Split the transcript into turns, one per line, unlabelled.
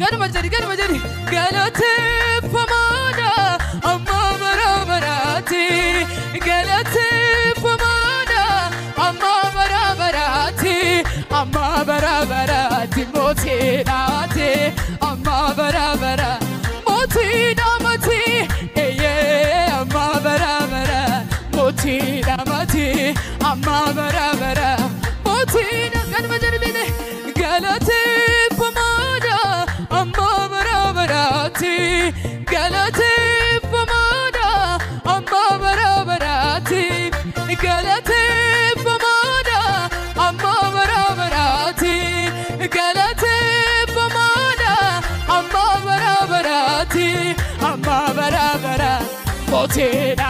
garba jari galate famana amma barabarati galate famana amma barabarati moti nate amma barabara moti namati eye amma barabara moti namati amma barabara moti garba jari galate famana amma barabarati galate famana amma barabarati galate famana amma barabarati galate famana amma barabarati amma barabara motina